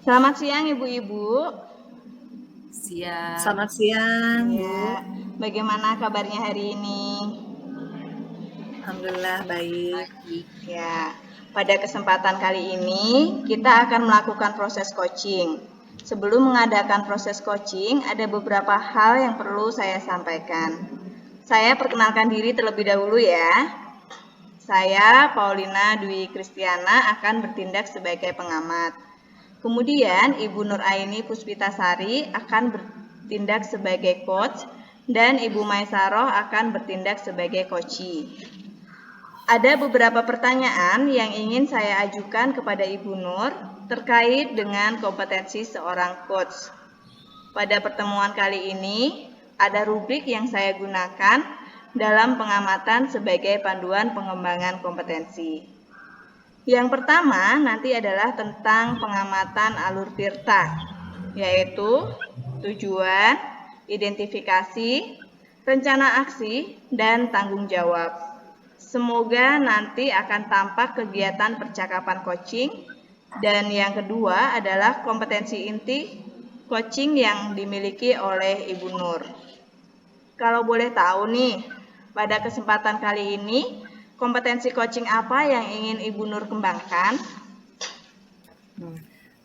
Selamat siang Ibu-ibu. Siap. Selamat siang, Bu. Ya, bagaimana kabarnya hari ini? Alhamdulillah baik. Baik. Ya, pada kesempatan kali ini kita akan melakukan proses coaching. Sebelum mengadakan proses coaching, ada beberapa hal yang perlu saya sampaikan. Saya perkenalkan diri terlebih dahulu ya. Saya Paulina Dwi Kristiana akan bertindak sebagai pengamat. Kemudian Ibu Nur Aini Puspitasari akan bertindak sebagai coach dan Ibu Maisaroh akan bertindak sebagai coachee. Ada beberapa pertanyaan yang ingin saya ajukan kepada Ibu Nur terkait dengan kompetensi seorang coach. Pada pertemuan kali ini, ada rubrik yang saya gunakan dalam pengamatan sebagai panduan pengembangan kompetensi. Yang pertama nanti adalah tentang pengamatan alur tirta, yaitu tujuan, identifikasi, rencana aksi, dan tanggung jawab. Semoga nanti akan tampak kegiatan percakapan coaching. Dan yang kedua adalah kompetensi inti coaching yang dimiliki oleh Ibu Nur. Kalau boleh tahu nih, pada kesempatan kali ini, kompetensi coaching apa yang ingin Ibu Nur kembangkan?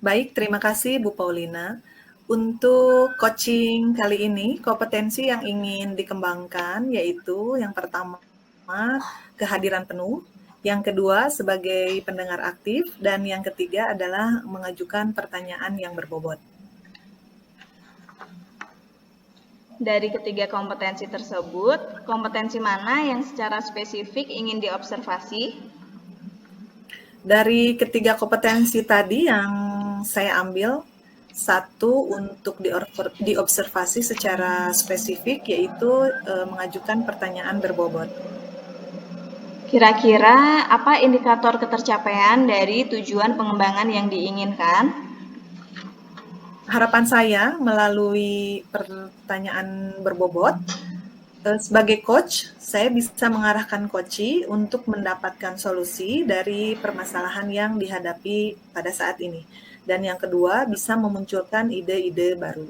Baik, terima kasih Bu Paulina. Untuk coaching kali ini, kompetensi yang ingin dikembangkan yaitu yang pertama, kehadiran penuh, yang kedua sebagai pendengar aktif, dan yang ketiga adalah mengajukan pertanyaan yang berbobot. Dari ketiga kompetensi tersebut, kompetensi mana yang secara spesifik ingin diobservasi? Dari ketiga kompetensi tadi yang saya ambil, satu untuk diobservasi secara spesifik yaitu mengajukan pertanyaan berbobot. Kira-kira apa indikator ketercapaian dari tujuan pengembangan yang diinginkan? Harapan saya melalui pertanyaan berbobot, sebagai coach, saya bisa mengarahkan coachee untuk mendapatkan solusi dari permasalahan yang dihadapi pada saat ini. Dan yang kedua, bisa memunculkan ide-ide baru.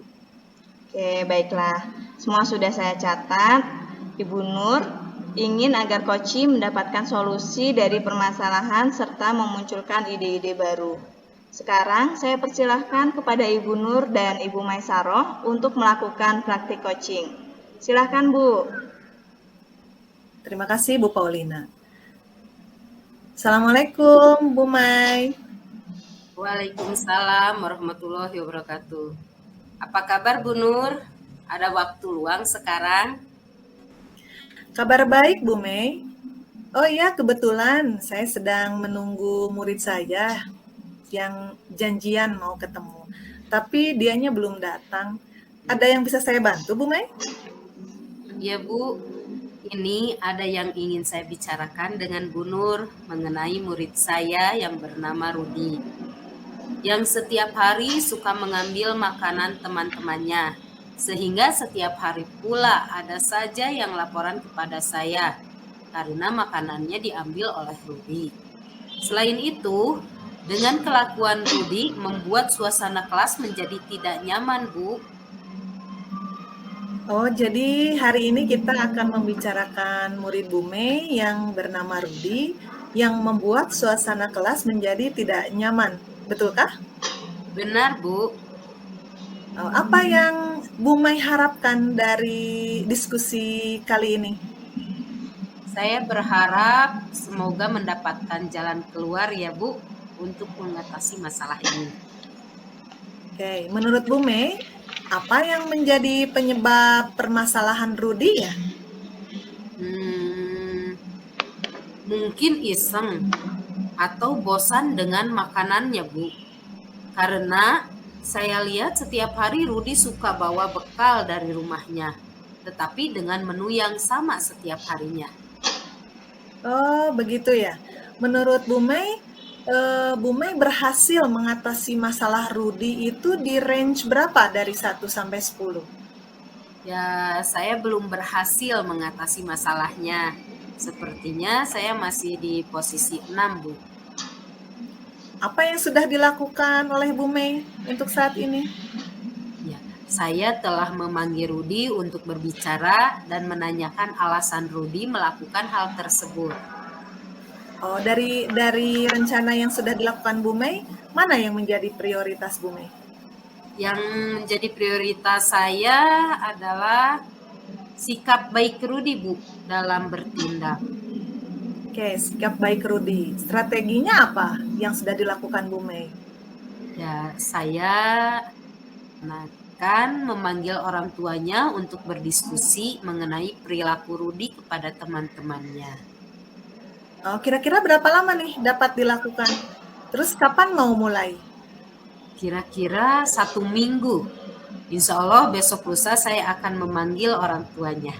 Oke, baiklah. Semua sudah saya catat. Ibu Nur ingin agar coachee mendapatkan solusi dari permasalahan serta memunculkan ide-ide baru. Sekarang saya persilahkan kepada Ibu Nur dan Ibu Maisaroh untuk melakukan praktik coaching. Silahkan Bu. Terima kasih Bu Paulina. Assalamualaikum Bu Mai. Waalaikumsalam warahmatullahi wabarakatuh. Apa kabar Bu Nur? Ada waktu luang sekarang? Kabar baik Bu Mei. Oh iya, kebetulan saya sedang menunggu murid saya yang janjian mau ketemu. Tapi dianya belum datang. Ada yang bisa saya bantu Bu Mei? Ya Bu, ini ada yang ingin saya bicarakan dengan Bu Nur mengenai murid saya yang bernama Rudi. Yang setiap hari suka mengambil makanan teman-temannya. Sehingga setiap hari pula ada saja yang laporan kepada saya karena makanannya diambil oleh Rudi. Selain itu, dengan kelakuan Rudi membuat suasana kelas menjadi tidak nyaman, Bu. Oh, jadi hari ini kita akan membicarakan murid Bu Mei yang bernama Rudi yang membuat suasana kelas menjadi tidak nyaman. Betulkah? Benar, Bu. Apa yang Bu Mei harapkan dari diskusi kali ini? Saya berharap semoga mendapatkan jalan keluar ya, Bu, untuk mengatasi masalah ini. Oke, menurut Bu Mei, apa yang menjadi penyebab permasalahan Rudi ya? Mungkin iseng atau bosan dengan makanannya, Bu. Karena saya lihat setiap hari Rudi suka bawa bekal dari rumahnya, tetapi dengan menu yang sama setiap harinya. Oh, begitu ya. Menurut Bu Mei berhasil mengatasi masalah Rudi itu di range berapa dari 1 sampai 10? Ya, saya belum berhasil mengatasi masalahnya. Sepertinya saya masih di posisi 6, Bu. Apa yang sudah dilakukan oleh Bu Mei untuk saat ini? Ya, saya telah memanggil Rudi untuk berbicara dan menanyakan alasan Rudi melakukan hal tersebut. Oh, dari rencana yang sudah dilakukan Bu Mei, mana yang menjadi prioritas Bu Mei? Yang menjadi prioritas saya adalah sikap baik Rudi, Bu, dalam bertindak. Oke, sikap baik Rudi. Strateginya apa yang sudah dilakukan Bu Mei? Ya, saya akan memanggil orang tuanya untuk berdiskusi mengenai perilaku Rudi kepada teman-temannya. Oh, kira-kira berapa lama nih dapat dilakukan? Terus kapan mau mulai? Kira-kira 1 minggu. Insya Allah besok lusa saya akan memanggil orang tuanya.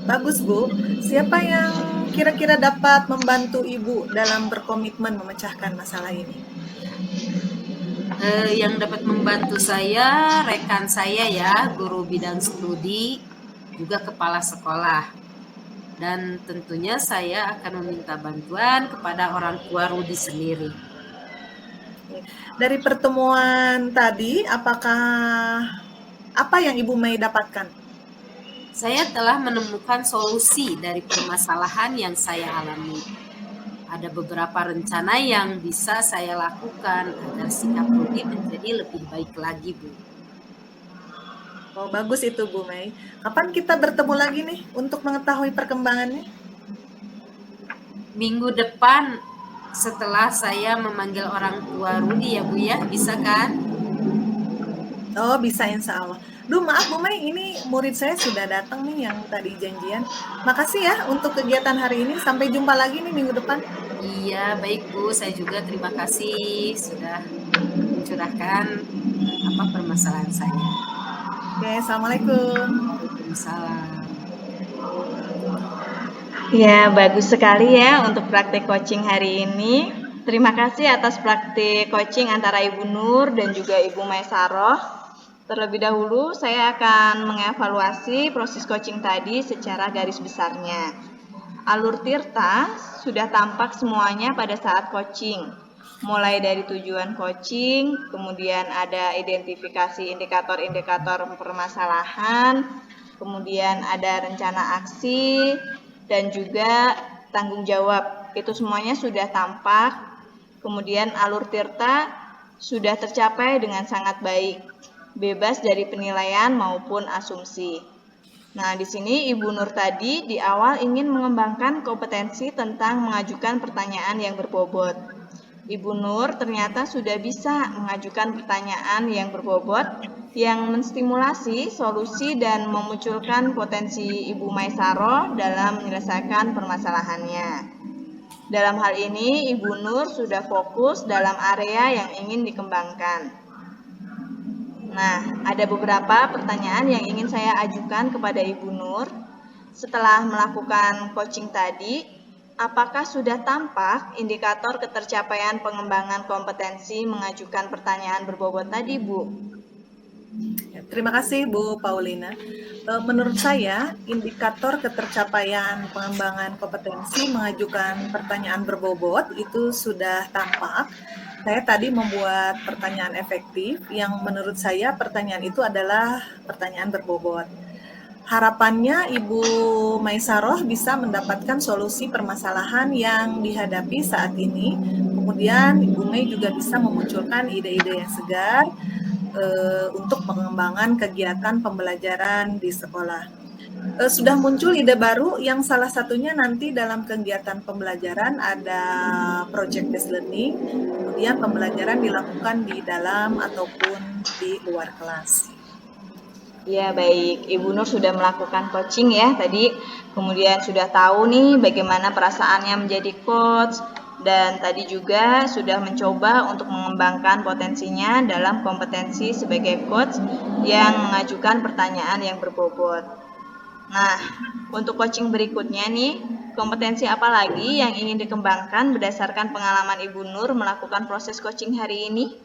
Bagus Bu. Siapa yang kira-kira dapat membantu Ibu dalam berkomitmen memecahkan masalah ini? Yang dapat membantu saya, rekan saya ya, guru bidang studi, juga kepala sekolah. Dan tentunya saya akan meminta bantuan kepada orang tua Rudi sendiri. Dari pertemuan tadi, apa yang Ibu Mei dapatkan? Saya telah menemukan solusi dari permasalahan yang saya alami. Ada beberapa rencana yang bisa saya lakukan agar sikap Rudi menjadi lebih baik lagi, Bu. Oh, bagus itu Bu Mei. Kapan kita bertemu lagi nih untuk mengetahui perkembangannya? Minggu depan setelah saya memanggil orang tua Rudi ya, Bu ya, bisa kan? Oh, bisa insya Allah. Duh, maaf Bu Mei, ini murid saya sudah datang nih yang tadi janjian. Makasih ya untuk kegiatan hari ini. Sampai jumpa lagi nih minggu depan. Iya, baik Bu. Saya juga terima kasih sudah mencurahkan permasalahan saya. Oke, Assalamualaikum. Waalaikumsalam. Ya, bagus sekali ya untuk praktik coaching hari ini. Terima kasih atas praktik coaching antara Ibu Nur dan juga Ibu Maisaroh. Terlebih dahulu, saya akan mengevaluasi proses coaching tadi secara garis besarnya. Alur Tirta sudah tampak semuanya pada saat coaching. Mulai dari tujuan coaching, kemudian ada identifikasi indikator-indikator permasalahan, kemudian ada rencana aksi, dan juga tanggung jawab. Itu semuanya sudah tampak. Kemudian alur Tirta sudah tercapai dengan sangat baik, bebas dari penilaian maupun asumsi. Nah, di sini Ibu Nur tadi di awal ingin mengembangkan kompetensi tentang mengajukan pertanyaan yang berbobot. Ibu Nur ternyata sudah bisa mengajukan pertanyaan yang berbobot yang menstimulasi solusi dan memunculkan potensi Ibu Maisaroh dalam menyelesaikan permasalahannya. Dalam hal ini, Ibu Nur sudah fokus dalam area yang ingin dikembangkan. Nah, ada beberapa pertanyaan yang ingin saya ajukan kepada Ibu Nur. Setelah melakukan coaching tadi, apakah sudah tampak indikator ketercapaian pengembangan kompetensi mengajukan pertanyaan berbobot tadi, Bu? Ya, terima kasih Bu Paulina. Menurut saya, indikator ketercapaian pengembangan kompetensi mengajukan pertanyaan berbobot itu sudah tampak. Saya tadi membuat pertanyaan efektif yang menurut saya pertanyaan itu adalah pertanyaan berbobot. Harapannya Ibu Maisaroh bisa mendapatkan solusi permasalahan yang dihadapi saat ini. Kemudian Ibu Mei juga bisa memunculkan ide-ide yang segar untuk pengembangan kegiatan pembelajaran di sekolah. Sudah muncul ide baru yang salah satunya nanti dalam kegiatan pembelajaran ada project based learning, kemudian pembelajaran dilakukan di dalam ataupun di luar kelas. Ya, baik. Ibu Nur sudah melakukan coaching ya tadi, kemudian sudah tahu nih bagaimana perasaannya menjadi coach, dan tadi juga sudah mencoba untuk mengembangkan potensinya dalam kompetensi sebagai coach yang mengajukan pertanyaan yang berbobot. Nah, untuk coaching berikutnya nih, kompetensi apa lagi yang ingin dikembangkan berdasarkan pengalaman Ibu Nur melakukan proses coaching hari ini?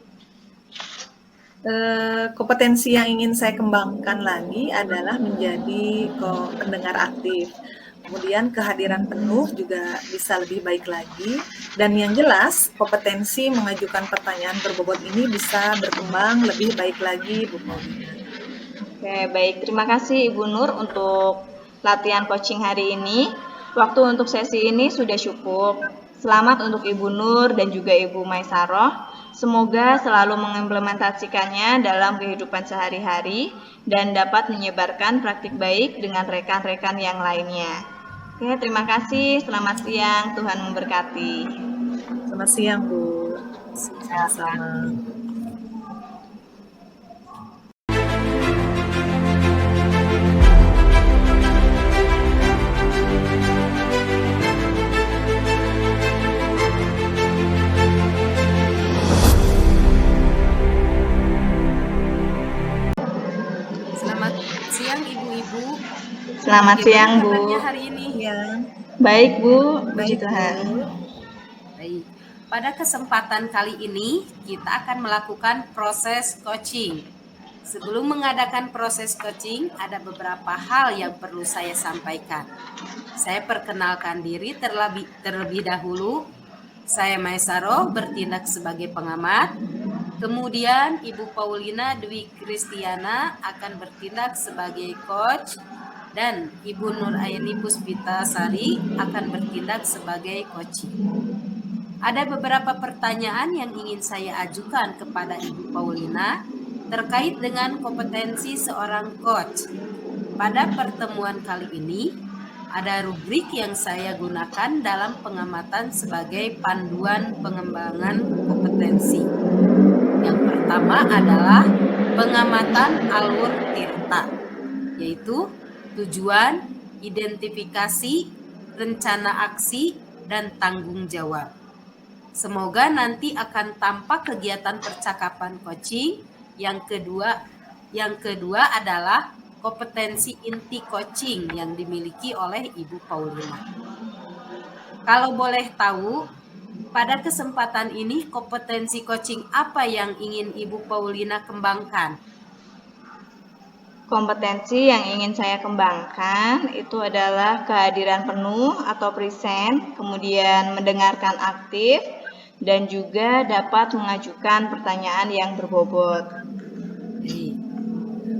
Kompetensi yang ingin saya kembangkan lagi adalah menjadi pendengar aktif. kemudian kehadiran penuh juga bisa lebih baik lagi, dan yang jelas kompetensi mengajukan pertanyaan berbobot ini bisa berkembang lebih baik lagi, Bu Paulina. Oke, baik. Terima kasih Ibu Nur untuk latihan coaching hari ini. Waktu untuk sesi ini sudah cukup. Selamat untuk Ibu Nur dan juga Ibu Maisaroh. Semoga selalu mengimplementasikannya dalam kehidupan sehari-hari dan dapat menyebarkan praktik baik dengan rekan-rekan yang lainnya. Oke, terima kasih. Selamat siang. Tuhan memberkati. Selamat siang, Bu. Sama-sama. Selamat siang Ibu-ibu. Selamat siang, Bu. Kabarnya hari ini? Ya, Baik, Bu. Puji baik, Tuhan. Bu. Baik. Pada kesempatan kali ini kita akan melakukan proses coaching. Sebelum mengadakan proses coaching, ada beberapa hal yang perlu saya sampaikan. Saya perkenalkan diri terlebih dahulu. Saya Maisaroh, bertindak sebagai pengamat. Kemudian Ibu Paulina Dwi Kristiana akan bertindak sebagai coach. Dan Ibu Nur Aini Puspita Sari akan bertindak sebagai coaching. Ada beberapa pertanyaan yang ingin saya ajukan kepada Ibu Paulina terkait dengan kompetensi seorang coach. Pada pertemuan kali ini, ada rubrik yang saya gunakan dalam pengamatan sebagai panduan pengembangan kompetensi. Yang pertama adalah pengamatan alur tirta, yaitu tujuan, identifikasi, rencana aksi, dan tanggung jawab. Semoga nanti akan tampak kegiatan percakapan coaching. Yang kedua adalah kompetensi inti coaching yang dimiliki oleh Ibu Paulina. Kalau boleh tahu, pada kesempatan ini kompetensi coaching apa yang ingin Ibu Paulina kembangkan? Kompetensi yang ingin saya kembangkan itu adalah kehadiran penuh atau present, kemudian mendengarkan aktif, dan juga dapat mengajukan pertanyaan yang berbobot.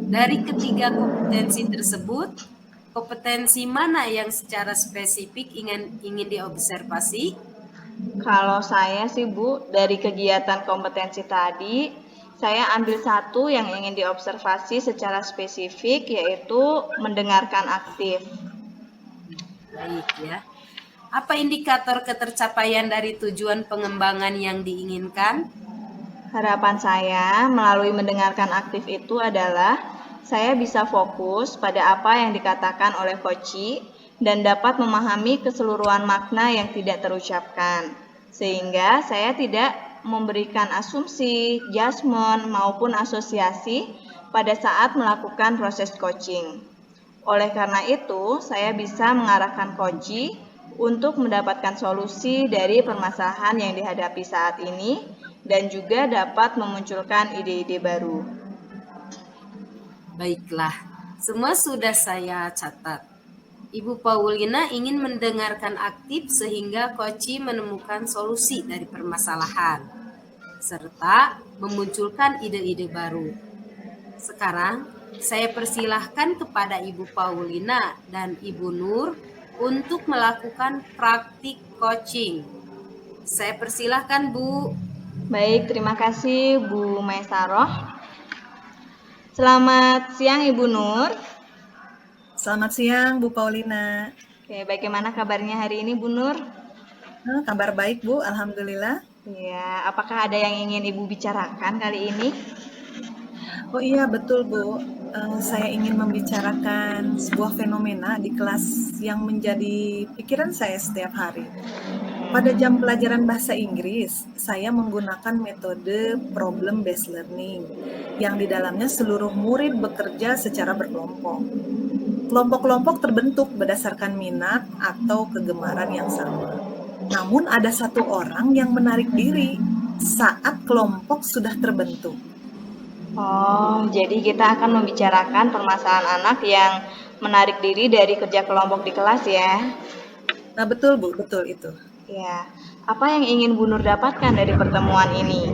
Dari ketiga kompetensi tersebut, kompetensi mana yang secara spesifik ingin diobservasi? Kalau saya sih Bu, dari kegiatan kompetensi tadi, saya ambil satu yang ingin diobservasi secara spesifik, yaitu mendengarkan aktif. Baik ya. Apa indikator ketercapaian dari tujuan pengembangan yang diinginkan? Harapan saya melalui mendengarkan aktif itu adalah saya bisa fokus pada apa yang dikatakan oleh coach dan dapat memahami keseluruhan makna yang tidak terucapkan, sehingga saya tidak memberikan asumsi, judgement, maupun asosiasi pada saat melakukan proses coaching. Oleh karena itu, saya bisa mengarahkan coach untuk mendapatkan solusi dari permasalahan yang dihadapi saat ini dan juga dapat memunculkan ide-ide baru. Baiklah, semua sudah saya catat. Ibu Paulina ingin mendengarkan aktif sehingga coach menemukan solusi dari permasalahan, serta memunculkan ide-ide baru. Sekarang, saya persilahkan kepada Ibu Paulina dan Ibu Nur untuk melakukan praktik coaching. Saya persilahkan, Bu. Baik, terima kasih Bu Maisaroh. Selamat siang Ibu Nur. Selamat siang, Bu Paulina. Oke, bagaimana kabarnya hari ini Bu Nur? Kabar baik, Bu. Alhamdulillah. Ya, apakah ada yang ingin Ibu bicarakan kali ini? Oh iya, betul, Bu. Saya ingin membicarakan sebuah fenomena di kelas yang menjadi pikiran saya setiap hari. Pada jam pelajaran bahasa Inggris, saya menggunakan metode problem based learning yang di dalamnya seluruh murid bekerja secara berkelompok. Kelompok-kelompok terbentuk berdasarkan minat atau kegemaran yang sama. Namun ada satu orang yang menarik diri saat kelompok sudah terbentuk. Oh, jadi kita akan membicarakan permasalahan anak yang menarik diri dari kerja kelompok di kelas ya. Nah, betul Bu, betul itu. Ya, apa yang ingin Bu Nur dapatkan dari pertemuan ini?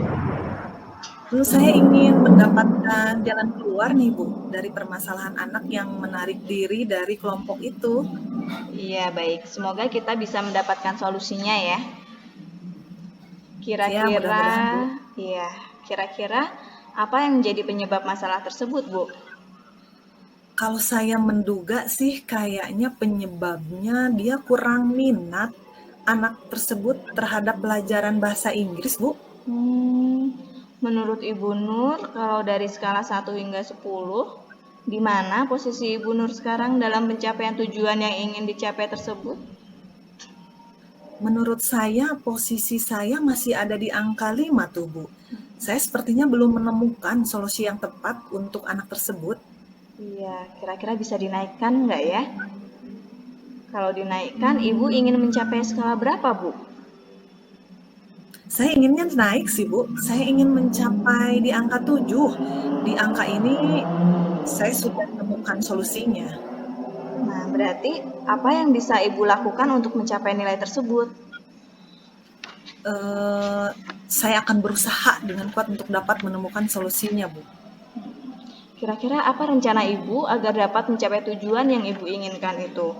Saya ingin mendapatkan jalan keluar nih Bu, dari permasalahan anak yang menarik diri dari kelompok itu. Iya, baik. Semoga kita bisa mendapatkan solusinya ya. Ya, mudah-mudahan Bu. Kira-kira apa yang menjadi penyebab masalah tersebut, Bu? Kalau saya menduga sih kayaknya penyebabnya dia kurang minat anak tersebut terhadap pelajaran bahasa Inggris, Bu. Menurut Ibu Nur, kalau dari skala 1 hingga 10, di mana posisi Ibu Nur sekarang dalam pencapaian tujuan yang ingin dicapai tersebut? Menurut saya, posisi saya masih ada di angka 5 tuh, Bu. Saya sepertinya belum menemukan solusi yang tepat untuk anak tersebut. Iya, kira-kira bisa dinaikkan nggak ya? Kalau dinaikkan, Ibu ingin mencapai skala berapa, Bu? Saya inginnya naik sih, Bu. Saya ingin mencapai di angka 7. Di angka ini saya sudah menemukan solusinya. Nah, berarti apa yang bisa Ibu lakukan untuk mencapai nilai tersebut? Saya akan berusaha dengan kuat untuk dapat menemukan solusinya, Bu. Kira-kira apa rencana Ibu agar dapat mencapai tujuan yang Ibu inginkan itu?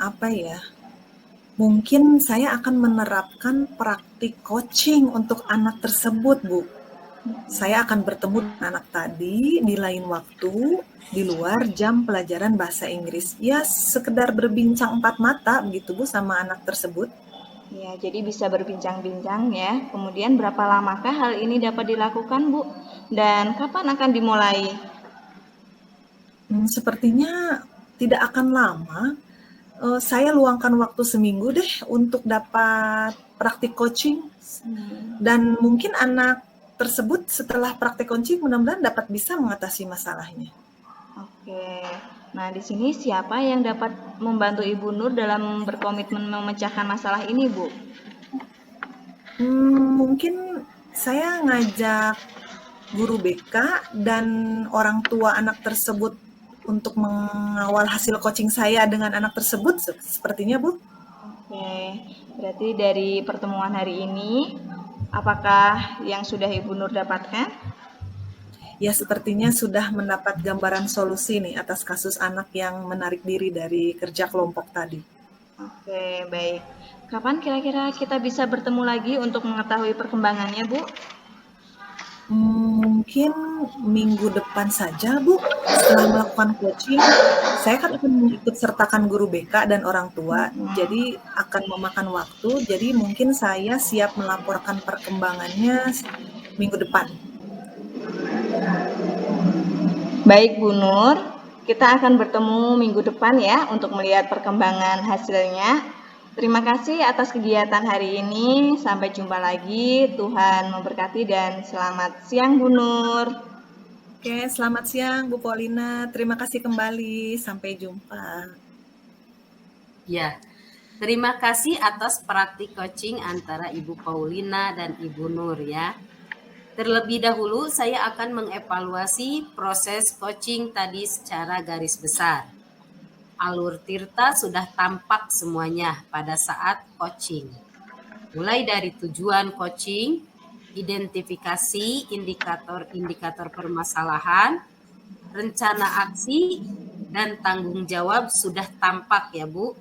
Apa ya? Mungkin saya akan menerapkan praktik coaching untuk anak tersebut, Bu. Saya akan bertemu dengan anak tadi di lain waktu, di luar jam pelajaran bahasa Inggris. Ya, sekedar berbincang empat mata begitu, Bu, sama anak tersebut. Ya, jadi bisa berbincang-bincang ya. Kemudian berapa lamakah hal ini dapat dilakukan, Bu? Dan kapan akan dimulai? Sepertinya tidak akan lama. Saya luangkan waktu seminggu deh untuk dapat praktik coaching. Dan mungkin anak tersebut setelah praktik coaching mudah-mudahan dapat bisa mengatasi masalahnya. Oke. Nah, di sini siapa yang dapat membantu Ibu Nur dalam berkomitmen memecahkan masalah ini, Bu? Mungkin saya ngajak guru BK dan orang tua anak tersebut untuk mengawal hasil coaching saya dengan anak tersebut sepertinya, Bu. Oke, berarti dari pertemuan hari ini, apakah yang sudah Ibu Nur dapatkan? Ya, sepertinya sudah mendapat gambaran solusi nih atas kasus anak yang menarik diri dari kerja kelompok tadi. Oke, baik. Kapan kira-kira kita bisa bertemu lagi untuk mengetahui perkembangannya, Bu? Mungkin minggu depan saja, Bu. Setelah melakukan coaching, saya kan akan mengikut sertakan guru BK dan orang tua, jadi akan memakan waktu. Jadi mungkin saya siap melaporkan perkembangannya minggu depan. Baik, Bu Nur. Kita akan bertemu minggu depan ya untuk melihat perkembangan hasilnya. Terima kasih atas kegiatan hari ini. Sampai jumpa lagi. Tuhan memberkati dan selamat siang, Bu Nur. Oke, selamat siang Bu Paulina. Terima kasih kembali. Sampai jumpa. Ya, terima kasih atas praktik coaching antara Ibu Paulina dan Ibu Nur ya. Terlebih dahulu saya akan mengevaluasi proses coaching tadi secara garis besar. Alur Tirta sudah tampak semuanya pada saat coaching. Mulai dari tujuan coaching, identifikasi indikator-indikator permasalahan, rencana aksi, dan tanggung jawab sudah tampak ya Bu.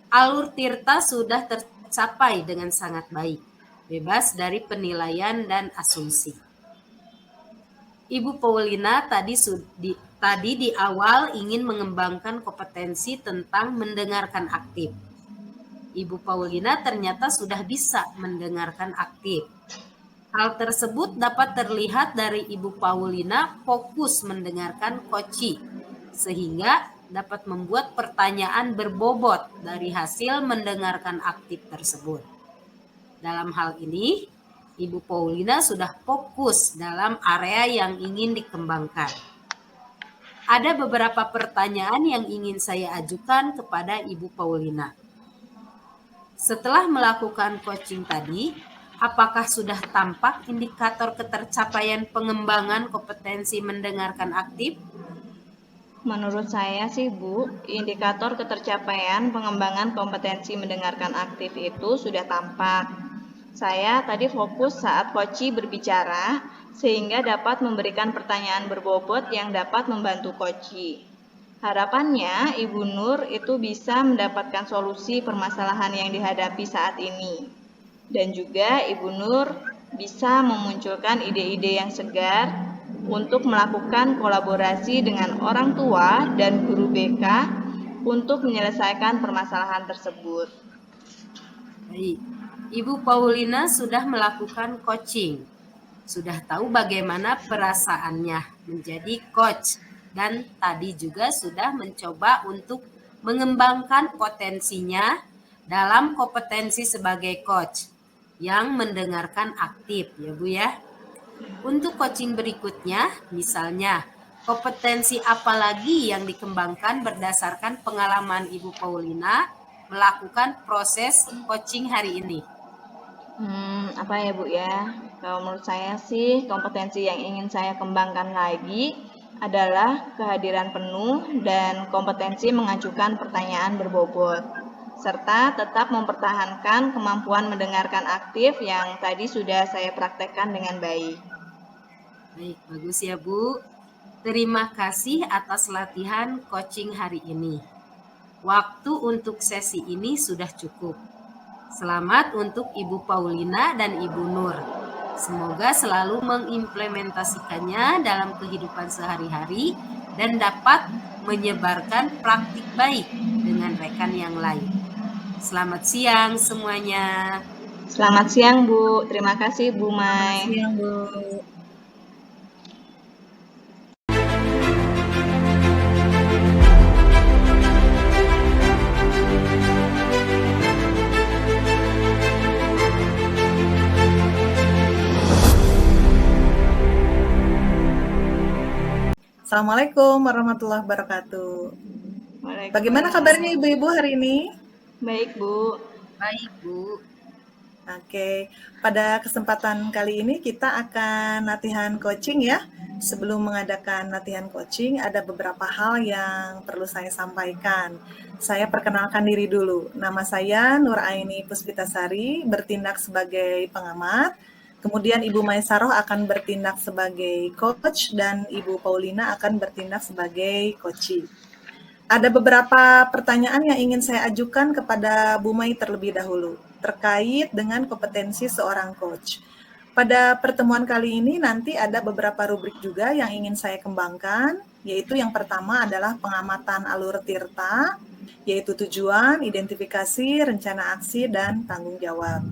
Alur Tirta sudah tercapai dengan sangat baik, bebas dari penilaian dan asumsi. Ibu Paulina tadi di awal ingin mengembangkan kompetensi tentang mendengarkan aktif. Ibu Paulina ternyata sudah bisa mendengarkan aktif. Hal tersebut dapat terlihat dari Ibu Paulina fokus mendengarkan coaching, sehingga dapat membuat pertanyaan berbobot dari hasil mendengarkan aktif tersebut. Dalam hal ini, Ibu Paulina sudah fokus dalam area yang ingin dikembangkan. Ada beberapa pertanyaan yang ingin saya ajukan kepada Ibu Paulina. Setelah melakukan coaching tadi, apakah sudah tampak indikator ketercapaian pengembangan kompetensi mendengarkan aktif? Menurut saya sih Bu, indikator ketercapaian pengembangan kompetensi mendengarkan aktif itu sudah tampak. Saya tadi fokus saat Koci berbicara, sehingga dapat memberikan pertanyaan berbobot yang dapat membantu Koci. Harapannya, Ibu Nur itu bisa mendapatkan solusi permasalahan yang dihadapi saat ini. Dan juga Ibu Nur bisa memunculkan ide-ide yang segar untuk melakukan kolaborasi dengan orang tua dan guru BK untuk menyelesaikan permasalahan tersebut. Baik, Ibu Paulina sudah melakukan coaching. Sudah tahu bagaimana perasaannya menjadi coach. Dan tadi juga sudah mencoba untuk mengembangkan potensinya dalam kompetensi sebagai coach yang mendengarkan aktif, ya Bu ya. Untuk coaching berikutnya, misalnya, kompetensi apa lagi yang dikembangkan berdasarkan pengalaman Ibu Paulina melakukan proses coaching hari ini? Apa ya Bu ya? Kalau menurut saya sih kompetensi yang ingin saya kembangkan lagi adalah kehadiran penuh dan kompetensi mengajukan pertanyaan berbobot, serta tetap mempertahankan kemampuan mendengarkan aktif yang tadi sudah saya praktekkan dengan baik. Baik, bagus ya Bu. Terima kasih atas latihan coaching hari ini. Waktu untuk sesi ini sudah cukup. Selamat untuk Ibu Paulina dan Ibu Nur. Semoga selalu mengimplementasikannya dalam kehidupan sehari-hari dan dapat menyebarkan praktik baik dengan rekan yang lain. Selamat siang semuanya. Selamat siang Bu, terima kasih Bu Mai. Selamat siang Bu. Assalamualaikum warahmatullahi wabarakatuh. Bagaimana kabarnya ibu-ibu hari ini? Baik Bu. Baik Bu. Oke, pada kesempatan kali ini kita akan latihan coaching ya. Sebelum mengadakan latihan coaching, ada beberapa hal yang perlu saya sampaikan. Saya perkenalkan diri dulu. Nama saya Nur Aini Puspitasari, bertindak sebagai pengamat. Kemudian Ibu Maisaroh akan bertindak sebagai coach dan Ibu Paulina akan bertindak sebagai coachee. Ada beberapa pertanyaan yang ingin saya ajukan kepada Bu Mai terlebih dahulu terkait dengan kompetensi seorang coach. Pada pertemuan kali ini nanti ada beberapa rubrik juga yang ingin saya kembangkan, yaitu yang pertama adalah pengamatan alur tirta, yaitu tujuan, identifikasi, rencana aksi, dan tanggung jawab.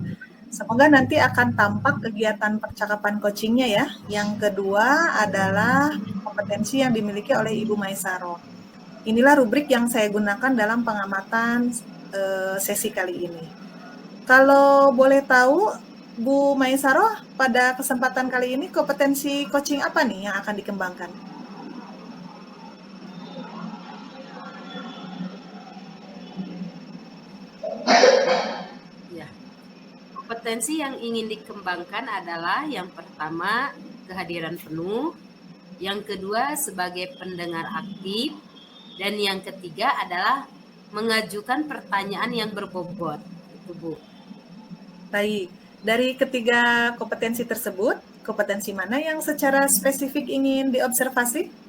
Semoga nanti akan tampak kegiatan percakapan coachingnya ya. Yang kedua adalah kompetensi yang dimiliki oleh Ibu Maisaroh. Inilah rubrik yang saya gunakan dalam pengamatan sesi kali ini. Kalau boleh tahu, Bu Maisaroh, pada kesempatan kali ini kompetensi coaching apa nih yang akan dikembangkan? Kompetensi yang ingin dikembangkan adalah yang pertama kehadiran penuh, yang kedua sebagai pendengar aktif, dan yang ketiga adalah mengajukan pertanyaan yang berbobot. Itu Bu. Baik, dari ketiga kompetensi tersebut, kompetensi mana yang secara spesifik ingin diobservasi?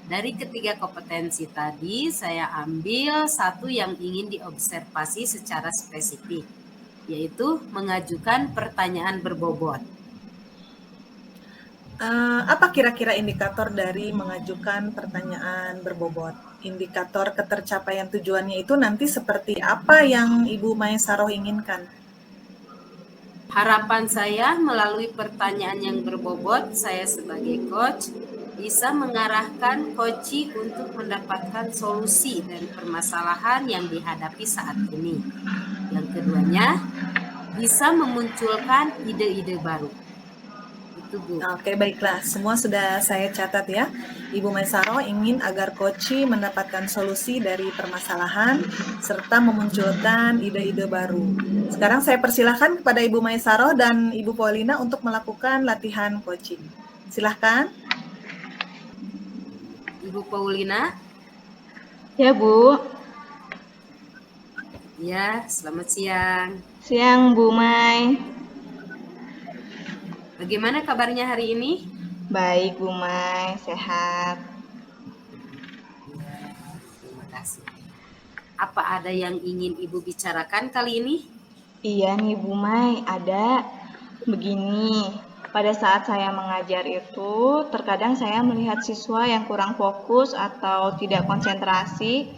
Dari ketiga kompetensi tadi, saya ambil satu yang ingin diobservasi secara spesifik, yaitu mengajukan pertanyaan berbobot. Apa kira-kira indikator dari mengajukan pertanyaan berbobot? Indikator ketercapaian tujuannya itu nanti seperti apa yang Ibu Maisaroh inginkan? Harapan saya melalui pertanyaan yang berbobot, saya sebagai coach bisa mengarahkan coachee untuk mendapatkan solusi dari permasalahan yang dihadapi saat ini. Yang keduanya, bisa memunculkan ide-ide baru. Itu Bu. Oke, baiklah. Semua sudah saya catat ya. Ibu Maisaroh ingin agar coachee mendapatkan solusi dari permasalahan serta memunculkan ide-ide baru. Sekarang saya persilahkan kepada Ibu Maisaroh dan Ibu Paulina untuk melakukan latihan coaching. Silahkan. Ibu Paulina? Ya, Bu. Ya, selamat siang. Siang, Bu Mai. Bagaimana kabarnya hari ini? Baik, Bu Mai. Sehat. Terima kasih. Apa ada yang ingin Ibu bicarakan kali ini? Iya nih, Bu Mai. Ada. Begini, pada saat saya mengajar itu, terkadang saya melihat siswa yang kurang fokus atau tidak konsentrasi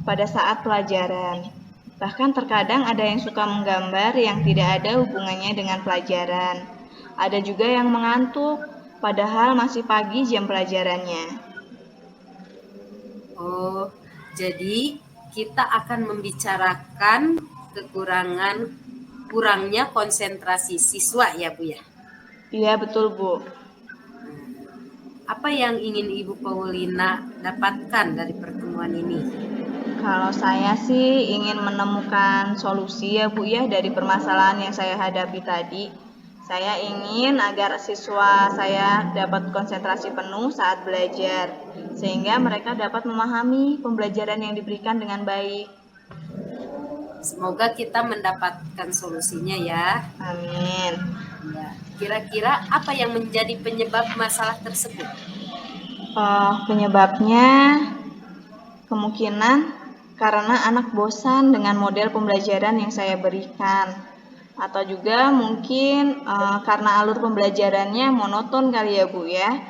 pada saat pelajaran. Bahkan terkadang ada yang suka menggambar yang tidak ada hubungannya dengan pelajaran. Ada juga yang mengantuk, padahal masih pagi jam pelajarannya. Oh, jadi kita akan membicarakan kurangnya konsentrasi siswa ya, Bu ya. Iya, betul, Bu. Apa yang ingin Ibu Paulina dapatkan dari pertemuan ini? Kalau saya sih ingin menemukan solusi ya Bu ya dari permasalahan yang saya hadapi tadi. Saya ingin agar siswa saya dapat konsentrasi penuh saat belajar, sehingga mereka dapat memahami pembelajaran yang diberikan dengan baik. Semoga kita mendapatkan solusinya ya. Amin. Ya. Kira-kira apa yang menjadi penyebab masalah tersebut? Penyebabnya kemungkinan karena anak bosan dengan model pembelajaran yang saya berikan. Atau juga mungkin karena alur pembelajarannya monoton kali ya Bu ya.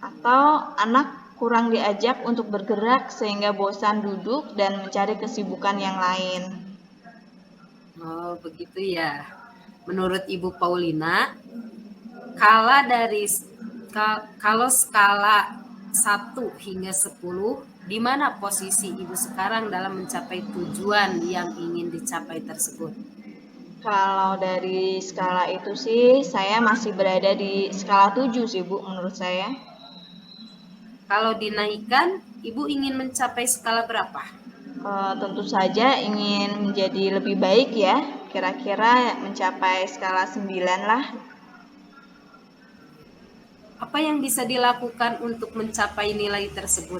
Atau anak kurang diajak untuk bergerak sehingga bosan duduk dan mencari kesibukan yang lain. Oh, begitu ya. Menurut Ibu Paulina, kalau skala 1 hingga 10, di mana posisi Ibu sekarang dalam mencapai tujuan yang ingin dicapai tersebut? Kalau dari skala itu sih saya masih berada di skala 7 sih Bu menurut saya. Kalau dinaikkan, Ibu ingin mencapai skala berapa? Tentu saja ingin menjadi lebih baik ya, kira-kira mencapai skala 9 lah. Apa yang bisa dilakukan untuk mencapai nilai tersebut?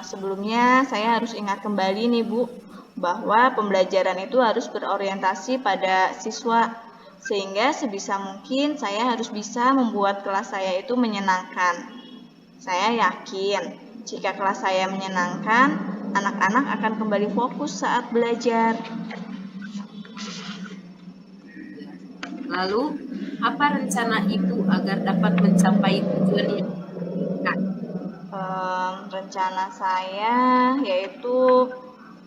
Sebelumnya saya harus ingat kembali nih Bu, bahwa pembelajaran itu harus berorientasi pada siswa, sehingga sebisa mungkin saya harus bisa membuat kelas saya itu menyenangkan. Saya yakin jika kelas saya menyenangkan, anak-anak akan kembali fokus saat belajar. Lalu, apa rencana Ibu agar dapat mencapai tujuan yang diinginkan? Rencana saya yaitu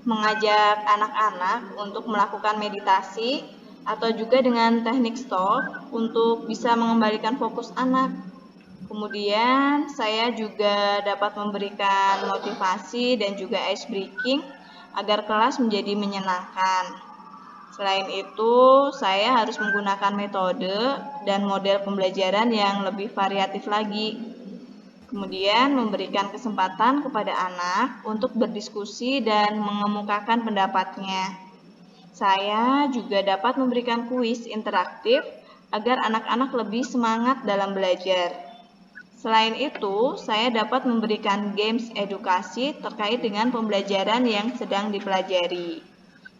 mengajak anak-anak untuk melakukan meditasi atau juga dengan teknik stop untuk bisa mengembalikan fokus anak. Kemudian saya juga dapat memberikan motivasi dan juga ice breaking agar kelas menjadi menyenangkan. Selain itu, saya harus menggunakan metode dan model pembelajaran yang lebih variatif lagi. Kemudian memberikan kesempatan kepada anak untuk berdiskusi dan mengemukakan pendapatnya. Saya juga dapat memberikan kuis interaktif agar anak-anak lebih semangat dalam belajar. Selain itu, saya dapat memberikan games edukasi terkait dengan pembelajaran yang sedang dipelajari.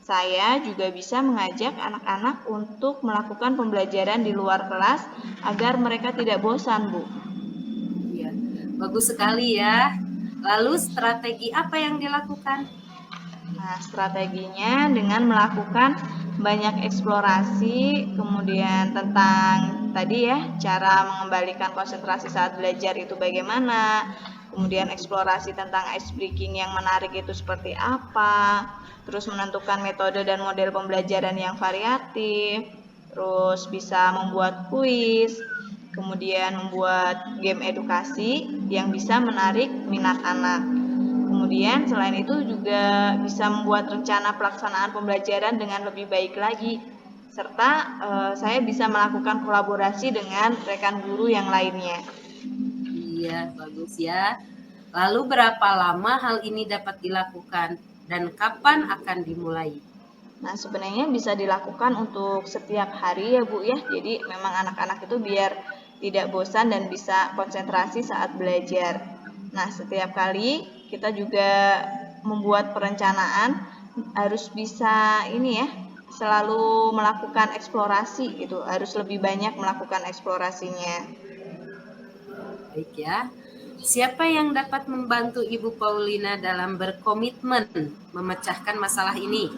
Saya juga bisa mengajak anak-anak untuk melakukan pembelajaran di luar kelas agar mereka tidak bosan, Bu. Ya, bagus sekali ya. Lalu strategi apa yang dilakukan? Nah, strateginya dengan melakukan banyak eksplorasi, kemudian tentang tadi ya, cara mengembalikan konsentrasi saat belajar itu bagaimana, kemudian eksplorasi tentang ice breaking yang menarik itu seperti apa, terus menentukan metode dan model pembelajaran yang variatif, terus bisa membuat kuis, kemudian membuat game edukasi yang bisa menarik minat anak. Kemudian selain itu juga bisa membuat rencana pelaksanaan pembelajaran dengan lebih baik lagi, serta saya bisa melakukan kolaborasi dengan rekan guru yang lainnya. Iya, bagus ya. Lalu berapa lama hal ini dapat dilakukan dan kapan akan dimulai? Nah, sebenarnya bisa dilakukan untuk setiap hari ya Bu ya. Jadi memang anak-anak itu biar tidak bosan dan bisa konsentrasi saat belajar. Nah, setiap kali kita juga membuat perencanaan harus bisa ini ya, selalu melakukan eksplorasi gitu, harus lebih banyak melakukan eksplorasinya. Baik ya. Siapa yang dapat membantu Ibu Paulina dalam berkomitmen memecahkan masalah ini?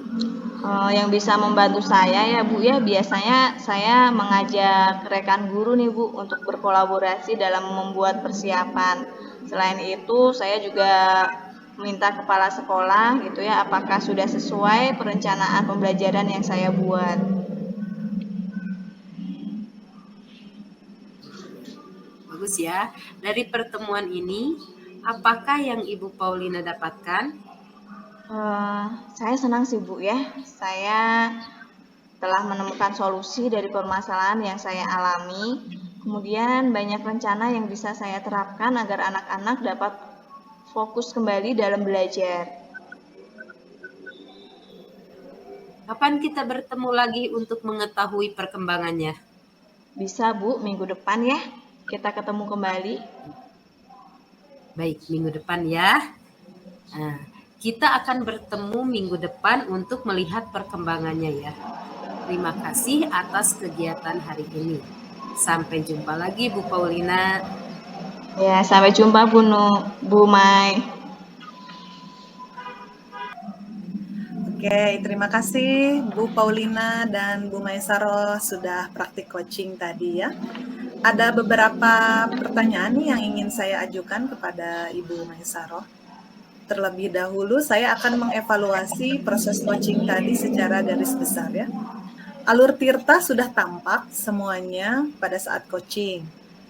Yang bisa membantu saya ya Bu ya, biasanya saya mengajak rekan guru nih Bu untuk berkolaborasi dalam membuat persiapan. Selain itu saya juga minta kepala sekolah gitu ya, apakah sudah sesuai perencanaan pembelajaran yang saya buat. Bagus ya. Dari pertemuan ini, apakah yang Ibu Paulina dapatkan? Saya senang sih Bu ya, saya telah menemukan solusi dari permasalahan yang saya alami. Kemudian banyak rencana yang bisa saya terapkan agar anak-anak dapat fokus kembali dalam belajar. Kapan kita bertemu lagi untuk mengetahui perkembangannya? Bisa Bu, minggu depan ya, kita ketemu kembali. Baik, minggu depan ya. Nah, kita akan bertemu minggu depan untuk melihat perkembangannya ya. Terima kasih atas kegiatan hari ini. Sampai jumpa lagi Bu Paulina. Ya, sampai jumpa Bu Mai. Oke, terima kasih Bu Paulina dan Bu Maisaro sudah praktik coaching tadi ya. Ada beberapa pertanyaan nih yang ingin saya ajukan kepada Ibu Maisaro. Terlebih dahulu saya akan mengevaluasi proses coaching tadi secara garis besar ya. Alur Tirta sudah tampak semuanya pada saat coaching.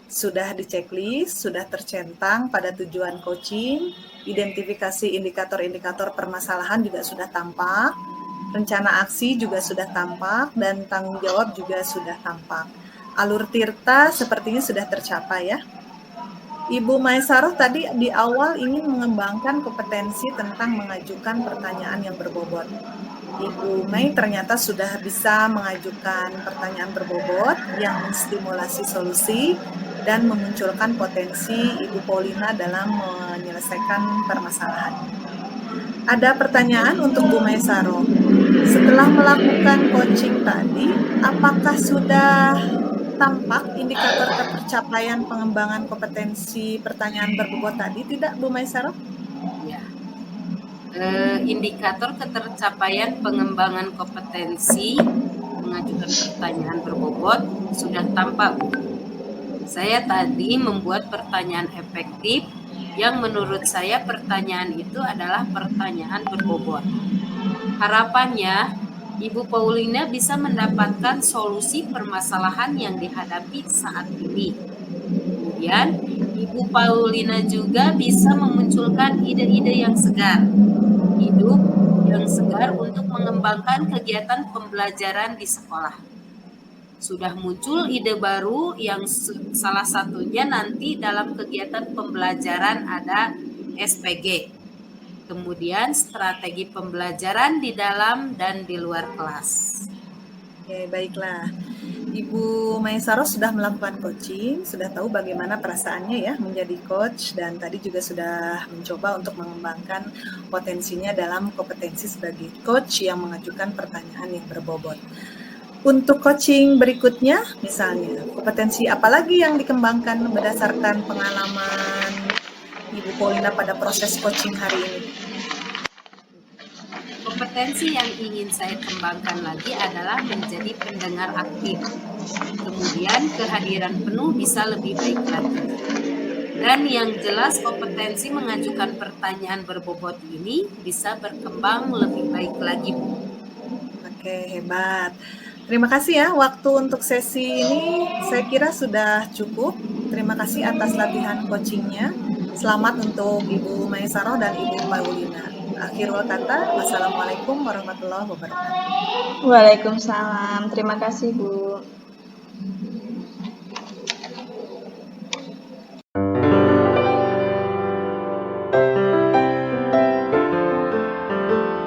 Sudah di-checklist, sudah tercentang pada tujuan coaching, identifikasi indikator-indikator permasalahan juga sudah tampak, rencana aksi juga sudah tampak, dan tanggung jawab juga sudah tampak. Alur Tirta sepertinya sudah tercapai ya. Ibu Maisaro tadi di awal ingin mengembangkan kompetensi tentang mengajukan pertanyaan yang berbobot. Ibu Mai ternyata sudah bisa mengajukan pertanyaan berbobot yang menstimulasi solusi dan memunculkan potensi Ibu Paulina dalam menyelesaikan permasalahan. Ada pertanyaan untuk Bu Maisaro. Setelah melakukan coaching tadi, apakah sudah tampak indikator ketercapaian pengembangan kompetensi pertanyaan berbobot tadi tidak Bu Maisaro? Ya. Indikator ketercapaian pengembangan kompetensi mengajukan pertanyaan berbobot sudah tampak Bu. Saya tadi membuat pertanyaan efektif yang menurut saya pertanyaan itu adalah pertanyaan berbobot. Harapannya Ibu Paulina bisa mendapatkan solusi permasalahan yang dihadapi saat ini. Kemudian, Ibu Paulina juga bisa memunculkan ide-ide yang segar, hidup yang segar untuk mengembangkan kegiatan pembelajaran di sekolah. Sudah muncul ide baru yang salah satunya nanti dalam kegiatan pembelajaran ada SPG. Kemudian strategi pembelajaran di dalam dan di luar kelas. Oke, baiklah. Ibu Maisaro sudah melakukan coaching, sudah tahu bagaimana perasaannya ya menjadi coach, dan tadi juga sudah mencoba untuk mengembangkan potensinya dalam kompetensi sebagai coach yang mengajukan pertanyaan yang berbobot. Untuk coaching berikutnya, misalnya, kompetensi apa lagi yang dikembangkan berdasarkan pengalaman Ibu Paulina pada proses coaching hari ini? Kompetensi yang ingin saya kembangkan lagi adalah menjadi pendengar aktif. Kemudian kehadiran penuh bisa lebih baik lagi. Dan yang jelas kompetensi mengajukan pertanyaan berbobot ini bisa berkembang lebih baik lagi, Bu. Oke, hebat. Terima kasih ya, waktu untuk sesi ini saya kira sudah cukup. Terima kasih atas latihan coachingnya. Selamat untuk Ibu Maisaro dan Ibu Paulina. Akhirul kata, wassalamualaikum warahmatullahi wabarakatuh. Waalaikumsalam, terima kasih Bu.